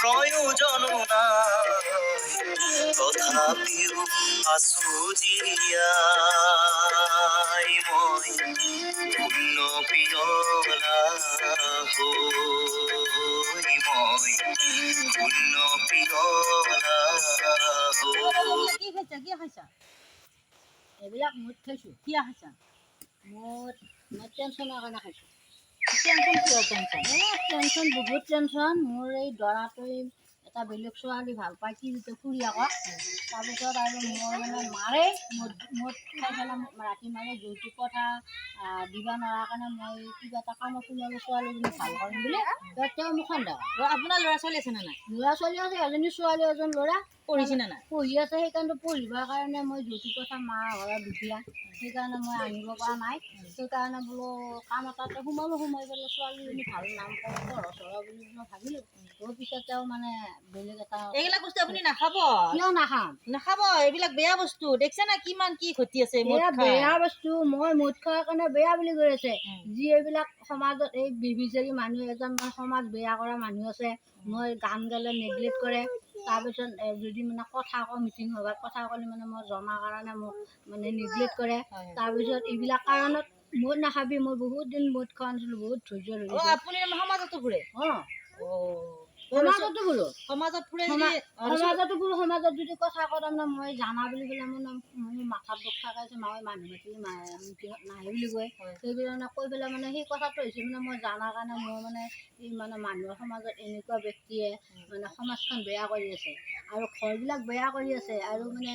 প্ৰয়োজন নাই তথাপিও আছো জীয়াই মই পূৰ্ণ পিয়লা হৈ মই পূৰ্ণ পিয়লা কি খাইছা এইবিলাক মদ খাইছোঁ কি খাইছা মদ টেনশ্যনৰ কাৰণে খাইছোঁ টেনশ্যন কিয় টেনশ্যন বহুত টেনশ্যন মোৰ এই দৰাটোৱে এটা বেলেগ ছোৱালী ভাল পায় কি যিটো খুৰীয়েকক তাৰপিছত আৰু মোৰ মানে মাৰে মদ খাই পেলাই ৰাতি মাৰে যৌতুক কথা দিব নোৱাৰা কাৰণে মই কিবা এটা কামত ওলালোঁ ছোৱালীজনী ভাল কৰিম বুলি তেওঁ মোক সন্দেহ আপোনাৰ ল'ৰা ছোৱালী আছে নে নাই ল'ৰা ছোৱালী আছে এজনী ছোৱালী এজন ল'ৰা পঢ়িছে নে নাই পঢ়ি আছে সেইকাৰণে পঢ়িবৰ কাৰণে মই যৌতুক কথা মাৰ ঘৰত দুখীয়া সেইকাৰণে মই আনিব পৰা নাই সেইকাৰণে বোলো কাম এটাতে সোমাই পেলাই ছোৱালীজনী ভাল নাম পঢ় বুলি মই ভাবিলোঁ তোৰ পিছত তেওঁ মানে বেলেগ এটা এইবিলাক বস্তু আপুনি নাখাব কিয় নাখাম নাখাব এইবিলাক বেয়া বস্তু দেখিছে না কিমান কি ক্ষতি আছে বেয়া বস্তু মই মদ খোৱাৰ কাৰণে বেয়া বুলি কৈ আছে যি এইবিলাক সমাজত এই বিবিচাৰি মানুহ এজন মানে সমাজ বেয়া কৰা মানুহ আছে মই গান গালে নেগলেক্ট কৰে তাৰপিছত যদি মানে কথা কওঁ মিটিং সভাত কথা ক'লে মানে মই জমা কাৰণে মোক মানে নেগলেক্ট কৰে তাৰপিছত এইবিলাক কাৰণত মদ নাখাবি মই বহুত দিন মদ খোৱা নাছিলোঁ বহুত ধৈৰ্য ধৰিছোঁ আপুনি সমাজতো ঘূৰে সমাজতো ঘূৰো সমাজত ফুৰে সমাজতো ঘূৰো সমাজত যদি কথা কওঁ তাৰমানে মই জানা বুলি পেলাই মোৰ মাথাত দুখ থাকাইছে মই মানুহ মাতি নাহে বুলি কয় সেইবিলাক মানে কৈ পেলাই মানে সেই কথাটো হৈছে মানে মই জানাৰ কাৰণে মোৰ মানে এই মানে মানুহৰ সমাজত এনেকুৱা ব্যক্তিয়ে মানে সমাজখন বেয়া কৰি আছে আৰু ঘৰবিলাক বেয়া কৰি আছে আৰু মানে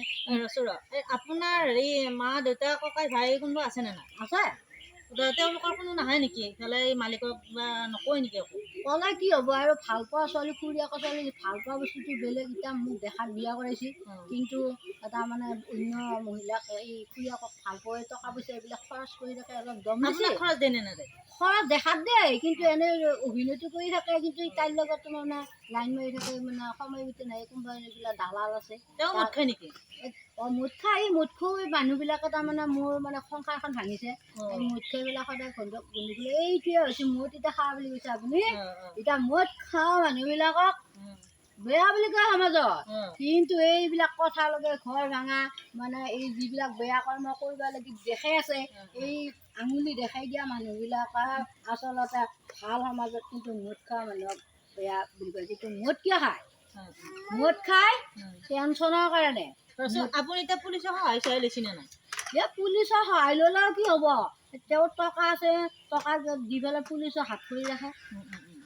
আপোনাৰ এই মা দেউতা ককাই ভাই কোনোবা আছে নে নাই আছে তেওঁলোকৰ কোনো নাহে নেকি ইফালে এই মালিকক বা নকয় নেকি একো ক'লে কি হ'ব আৰু ভাল পোৱা ছোৱালী খুৰীয়েকৰ ছোৱালী ভাল পোৱা বস্তুটো বেলেগ এতিয়া মোক দেখাত বিয়া কৰাইছিল কিন্তু এটা মানে অন্য মহিলাক এই খুৰীয়েকক ভাল পোৱা টকা পইচা এইবিলাক খৰচ কৰি থাকে অলপ দম দিছে খৰচ দিয়ে নে নাযায় খৰচ দেখাত দিয়ে কিন্তু এনেই অভিনয়টো কৰি থাকে কিন্তু তাইৰ লগত মানে লাইন মাৰি থাকে মানে সময় বিতে নাই কোনোবা এইবিলাক দালাল আছে তেওঁ মদ খায় নেকি মদ খাই মদ খোৱা মানুহবিলাকে তাৰমানে মোৰ মানে সংসাৰখন ভাঙিছে মদ খাই পেলাই সদায় ঘৰক বন্ধু পেলাই এইটোৱে হৈছে মদ এতিয়া খা বুলি কৈছে আপুনি এতিয়া মদ খোৱা মানুহবিলাকক বেয়া বুলি কয় সমাজত কিন্তু এইবিলাক কথা লগে ঘৰ ভাঙা মানে এই যিবিলাক বেয়া কৰ্ম কৰিব লাগি দেখাই আছে এই আঙুলি দেখাই দিয়া মানুহবিলাকে আচলতে ভাল সমাজত কিন্তু মদ খোৱা মানুহক বেয়া বুলি কয় কিন্তু মদ কিয় খায় মদ খায় টেনশ্যনৰ কাৰণে আপুনি এতিয়া পুলিচৰ সহায় চহায় লৈছে নে নাই এই পুলিচৰ সহায় ল'লেও কি হ'ব তেওঁৰ টকা আছে টকা দি পেলাই পুলিচৰ হাত কৰি ৰাখে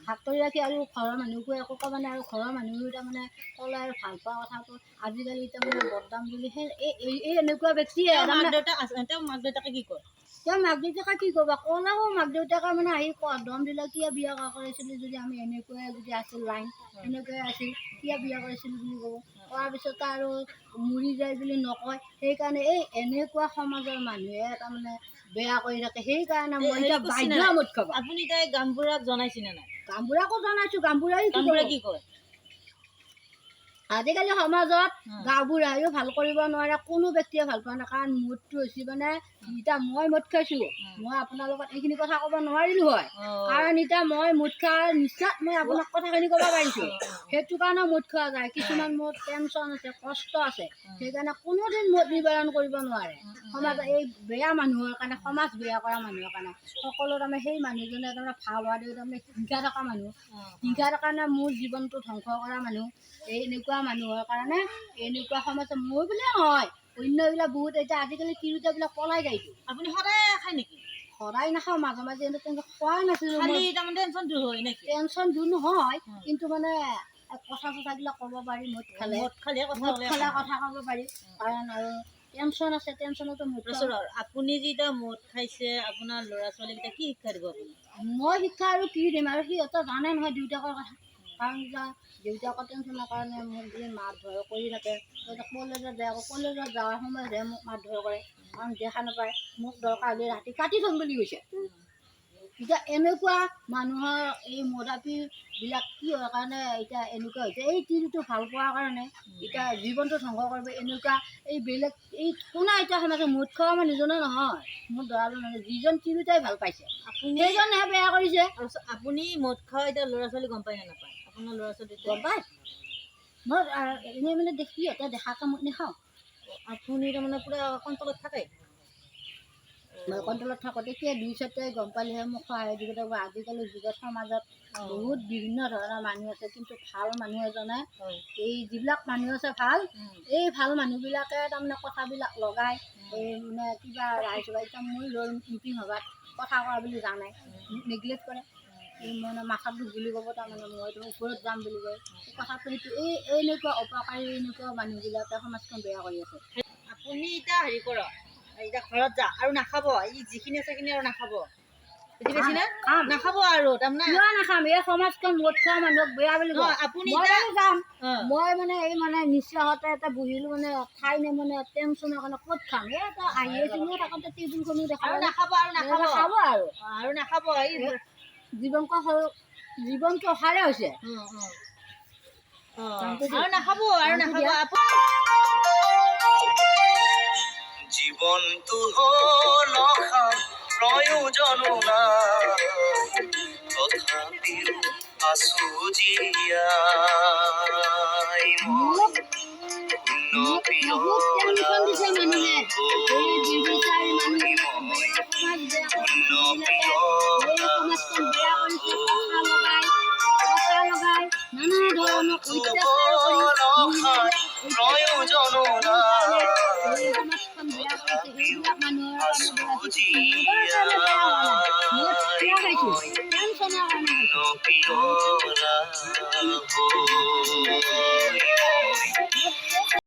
হাত কৰি ৰাখি আৰু ঘৰৰ মানুহকো একো ক'ব নাই আৰু ঘৰৰ মানুহেও তাৰমানে ক'লে আৰু ভাল পোৱা কথাটো আজিকালি তাৰমানে বদনাম বুলি সেই এই এনেকুৱা ব্যক্তিয়ে মাক দেউতাকে কি কয় তেওঁ মাক দেউতাকে কি ক'বা ক'লেও মাক দেউতাকে মানে আহি দম দিলে কিয় বিয়া কৰাইছিলোঁ যদি আমি এনেকুৱাই যদি আছিল লাইন এনেকুৱাই আছিল কিয় বিয়া কৰাইছিলোঁ বুলি ক'ব কোৱাৰ পিছত আৰু মৰি যায় বুলি নকয় সেইকাৰণে এই এনেকুৱা সমাজৰ মানুহে তাৰমানে বেয়া কৰি থাকে সেইকাৰণে মই এতিয়া বাধ্য মদ খাব আপুনি এতিয়া গামবুঢ়াক জনাইছে নে নাই গামবুঢ়াকো জনাইছোঁ গামবুঢ়াই কি কয় আজিকালি সমাজত গাঁওবুঢ়াইও ভাল কৰিব নোৱাৰে কোনো ব্যক্তিয়ে ভাল পোৱা নাই কাৰণ মদটো হৈছে মানে এতিয়া মই মদ খাইছোঁ মই আপোনাৰ লগত এইখিনি কথা ক'ব নোৱাৰিলোঁ হয় কাৰণ এতিয়া মই মদ খোৱাৰ নিশ্চয় মই আপোনাক কথাখিনি ক'ব পাৰিছোঁ সেইটো কাৰণে মদ খোৱা যায় কিছুমান মোৰ টেনশ্যন আছে কষ্ট আছে সেইকাৰণে কোনোদিন মদ নিবাৰণ কৰিব নোৱাৰে সমাজত এই বেয়া মানুহৰ কাৰণে সমাজ বেয়া কৰা মানুহৰ কাৰণে সকলো তাৰমানে সেই মানুহজনে তাৰমানে ভাল হোৱা দিও তাৰমানে হিংসা থকা মানুহ হিংসাৰ কাৰণে মোৰ জীৱনটো ধ্বংস কৰা মানুহ এই এনেকুৱা মানুহৰ কাৰণে এনেকুৱা সমাজত মোৰ বুলিয়ে নহয় অন্য এইবিলাক বহুত এতিয়া আজিকালি তিৰোতাবিলাক পলাই যায়তো আপুনি সদায় খায় নেকি সদায় নাখাওঁ মাজে মাজে এনেকৈ খোৱা নাছিলোঁ টেনশ্যন দূৰ হয় নেকি টেনশ্যন দূৰ নহয় কিন্তু মানে কথা চথাবিলাক ক'ব পাৰি মদ খালে কথা ক'ব পাৰি কাৰণ আৰু টেনশ্যন আছে টেনশ্যনতো মদ আপুনি যেতিয়া মদ খাইছে আপোনাৰ ল'ৰা ছোৱালীকেইটা কি শিক্ষা দিব আপুনি মই শিক্ষা আৰু কি দিম আৰু সিহঁতৰ জানে নহয় দেউতাকৰ কথা কাৰণ এতিয়া দেউতাকৰ টেনশ্যনৰ কাৰণে মোক যদি মাত ধৰ কৰি থাকে কলেজত যায় আকৌ কলেজত যোৱাৰ সময়তহে মোক মাত ধৰ কৰে কাৰণ দেখা নাপায় মোক দৰকাৰ হ'লে ৰাতি কাটি থ'ম বুলি কৈছে এতিয়া এনেকুৱা মানুহৰ এই মদাপীবিলাক কি হয় কাৰণে এতিয়া এনেকুৱা হৈছে এই তিৰিটো ভাল পোৱাৰ কাৰণে এতিয়া জীৱনটো ধ্বংস কৰিব এনেকুৱা এই বেলেগ এই শুনা এতিয়া সমাজত মদ খোৱা মানুহজনে নহয় মোৰ দৰাজন নহয় যিজন তিৰোতাই ভাল পাইছে সেইজনহে বেয়া কৰিছে আপুনি মদ খোৱা এতিয়া ল'ৰা ছোৱালী গম পায় নে নাপায় আপোনাৰ ল'ৰা ছোৱালী গম পায় মই এনেই মানে দেখি সিহঁতে দেখা কামত নেখাওঁ আপুনি তাৰমানে পূৰা কণ্ট্ৰলত থাকে মই কণ্ট্ৰলত থাকোঁ তেতিয়া দুই চাইতে গম পালেহে মোক সহায় দিব লাগিব আজিকালি যুগত সমাজত বহুত বিভিন্ন ধৰণৰ মানুহ আছে কিন্তু ভাল মানুহ এজনে এই যিবিলাক মানুহ আছে ভাল এই ভাল মানুহবিলাকে তাৰমানে কথাবিলাক লগাই এই মানে কিবা ৰাইজৰ এতিয়া মোৰ লৈ মিটিং সভাত কথা কোৱা বুলি জানাই নেগলেক্ট কৰে এই মানে মাথাত দুখ বুলি ক'ব তাৰমানে মই তোমাৰ ওপৰত যাম বুলি কয় এই কথাটো সেইটো এনেকুৱা অপকাৰী এনেকুৱা মানুহবিলাকে সমাজখন বেয়া কৰি আছে আপুনি এতিয়া হেৰি কৰক এতিয়া ঘৰত যা আৰু নাখাব এই যিখিনি আছে সেইখিনি আৰু নাখাব বুজি পাইছেনে খাম। নাখাব আৰু তাৰমানে কিয় নাখাম এই সমাজখন মদ খোৱা মানুহক বেয়া বুলি কয় আপুনি মই এতিয়া বাৰু যাম অঁ মই মানে এই মানে নিশ্চয়তে এটা বহিলো মানে ঠাই নে মানে টেনচনৰ কাৰণে ক'ত খাম এই এটা আহি আছিলোঁ থাকোঁতে টেবুলখনো দেখা আৰু পালোঁ। নাখাব আৰু নাখাব খাব আৰু আৰু নাখাব এই জীৱনটো অসাৰে হৈছে আৰু নাখাব আৰু নাখাব জীৱনটো হ'ল অসাৰ প্ৰয়োজনো নাই তথাপিও আছো জীয়াই মোক শূন্য মোক বহুত টেনচন দিছে মানুহে এই ব্যৱসায়ী মানুহে সমাজ বেয়া কৰা মানুহবিলাকে এই সমাজখন বেয়া কৰিছে কথা লগাই নানা ধৰণৰ অত্যাচাৰ কৰি প্ৰয়োজনো নাই এই সমাজখন বেয়া কৰিছে এইবিলাক মানুহৰ কাৰণে বেয়া কৰিছে। মোৰো কাৰণে বেয়া হোৱা নাই মই কিয় খাইছোঁ টেনচনৰ কাৰণে খাইছোঁ পিয়লা